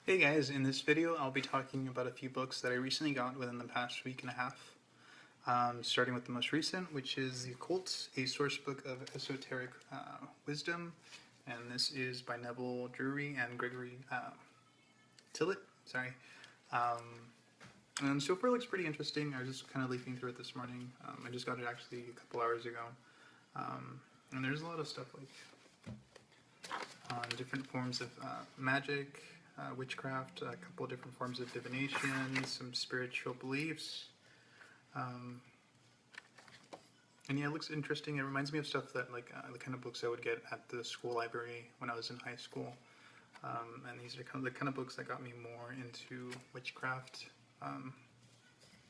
Hey guys, in this video I'll be talking about a few books that I recently got within the past week and a half. Starting with the most recent, which is The Occult, a source book of esoteric wisdom. And this is by Neville Drury and Gregory Tillett. Sorry. And so far it looks pretty interesting. I was just kind of leafing through it this morning. I just got it actually a couple hours ago. And there's a lot of stuff like on different forms of magic, witchcraft, a couple of different forms of divination, some spiritual beliefs. And yeah, it looks interesting. It reminds me of stuff that like the kind of books I would get at the school library when I was in high school. And these are kind of the kind of books that got me more into witchcraft,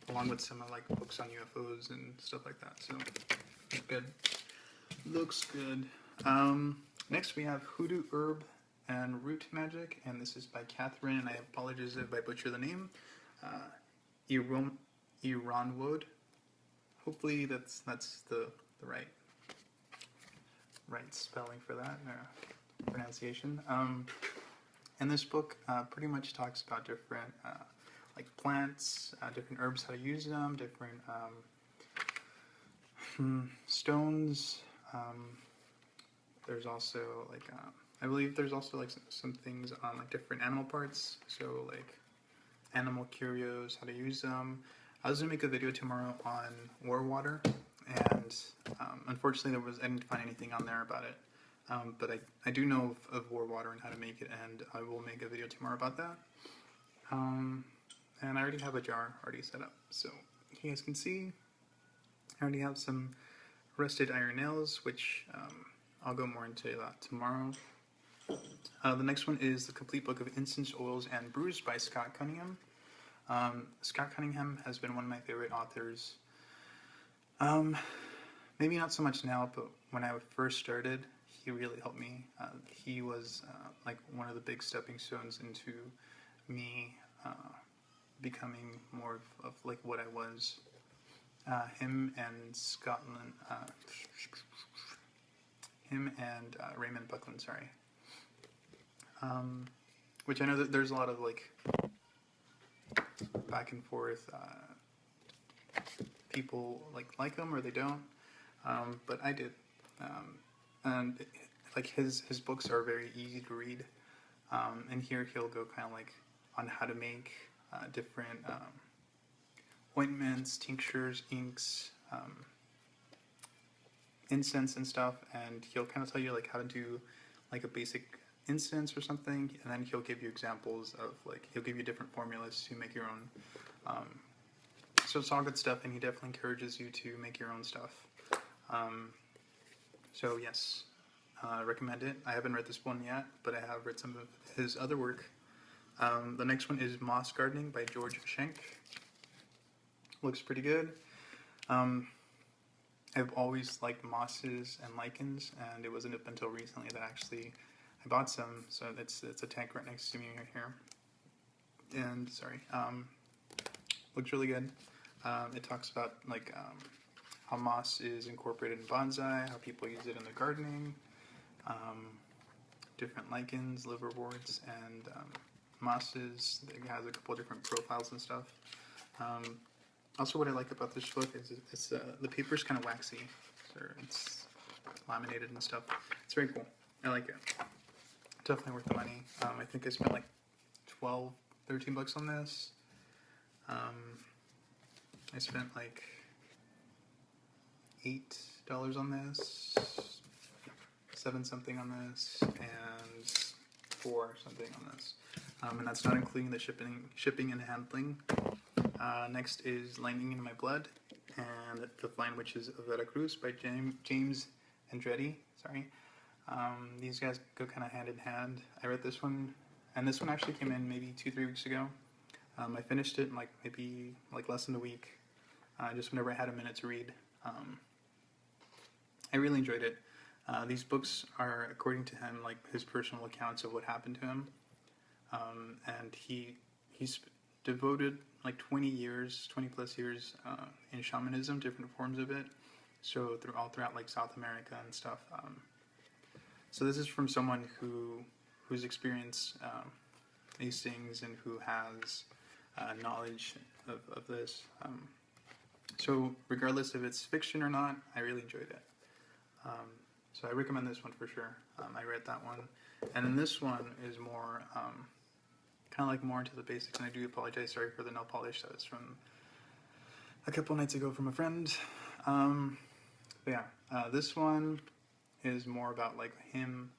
along with some like books on UFOs and stuff like that. So it's good. Looks good. Next we have Hoodoo Herb and Root Magic, and this is by Catherine, and I apologize if I butcher the name. Ironwood. Hopefully that's the right spelling for that, pronunciation. And this book pretty much talks about different like plants, different herbs, how to use them, different stones. There's also like I believe there's also like some things on like different animal parts. So like animal curios, how to use them. I was gonna make a video tomorrow on war water, and unfortunately I didn't find anything on there about it. But I do know of war water and how to make it, and I will make a video tomorrow about that. And I already have a jar already set up, so you guys can see. I already have some rusted iron nails, which I'll go more into that tomorrow. The next one is The Complete Book of Incense Oils and Brews by Scott Cunningham. Scott Cunningham has been one of my favorite authors. Maybe not so much now, but when I first started, he really helped me. He was like one of the big stepping stones into me becoming more of like what I was. Him and Raymond Buckland, sorry. Which I know that there's a lot of like back and forth. People like him or they don't, but I did. And like his books are very easy to read. And here he'll go kind of like on how to make different ointments, tinctures, inks, incense and stuff, and he'll kind of tell you like how to do like a basic incense or something, and then he'll give you examples of like he'll give you different formulas to make your own. So it's all good stuff, and he definitely encourages you to make your own stuff. So yes, I recommend it. I haven't read this one yet, but I have read some of his other work. The next one is Moss Gardening by George Schenk. Looks pretty good. I've always liked mosses and lichens, and it wasn't up until recently that actually I bought some. So it's a tank right next to me right here. And sorry, looks really good. It talks about like how moss is incorporated in bonsai, how people use it in the gardening, different lichens, liverworts, and mosses. It has a couple of different profiles and stuff. Also, what I like about this book is it's the paper's kind of waxy, so it's laminated and stuff. It's very cool. I like it. Definitely worth the money. I think I spent like 12, 13 bucks on this. I spent like $8 on this, 7 something on this, and 4 something on this. And that's not including the shipping and handling. Next is Lightning in My Blood and The Flying Witches of Veracruz by James Andretti. Sorry. These guys go kind of hand in hand. I read this one, and this one actually came in maybe 2-3 weeks ago. I finished it in like maybe like less than a week, just whenever I had a minute to read. I really enjoyed it. These books are, according to him, like his personal accounts of what happened to him, and he's devoted like 20 plus years in shamanism, different forms of it, so all throughout like South America and stuff. So this is from someone who's experienced these things and who has knowledge of this. So regardless if it's fiction or not, I really enjoyed it. So I recommend this one for sure. I read that one. And then this one is more, kind of like more into the basics, and I do apologize, sorry for the nail polish, that was from a couple nights ago from a friend. But yeah, this one is more about like him,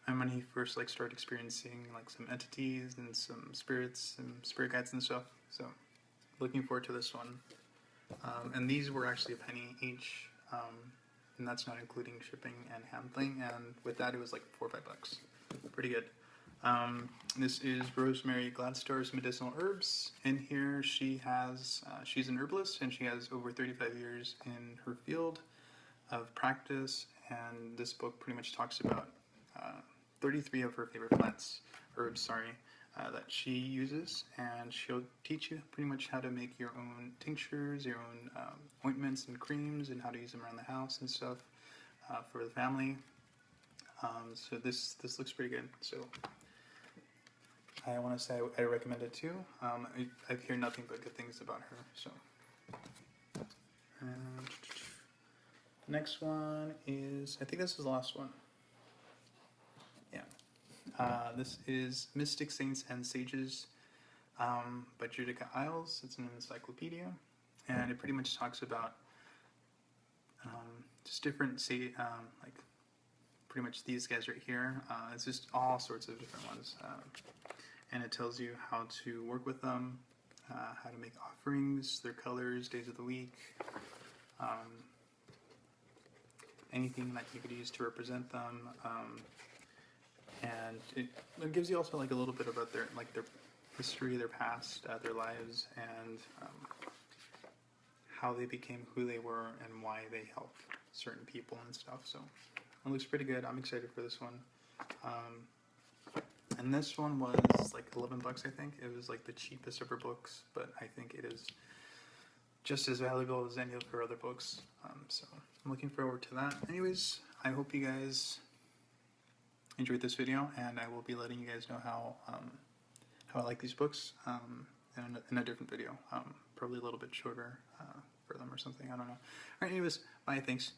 and when he first like started experiencing like some entities and some spirits and spirit guides and stuff. So looking forward to this one. And these were actually a penny each, and that's not including shipping and handling. And with that, it was like $4 or $5. Pretty good. This is Rosemary Gladstar's Medicinal Herbs. In here, she has she's an herbalist, and she has over 35 years in her field of practice. And this book pretty much talks about 33 of her favorite herbs, that she uses, and she'll teach you pretty much how to make your own tinctures, your own ointments and creams, and how to use them around the house and stuff for the family. So this looks pretty good. So I want to say I recommend it too. I hear nothing but good things about her. So next one is, I think this is the last one. Yeah. This is Mystic Saints and Sages by Judica Isles. It's an encyclopedia, and it pretty much talks about just different, like pretty much these guys right here. It's just all sorts of different ones, and it tells you how to work with them, how to make offerings, their colors, days of the week, anything that you could use to represent them. And it gives you also like a little bit about their history, their past, their lives, and how they became who they were and why they helped certain people and stuff. So it looks pretty good. I'm excited for this one. And this one was like $11, I think. It was like the cheapest of her books, but I think it is just as valuable as any of her other books. So I'm looking forward to that. Anyways, I hope you guys enjoyed this video, and I will be letting you guys know how I like these books in a different video, probably a little bit shorter for them or something. I don't know. All right, anyways, bye. Thanks.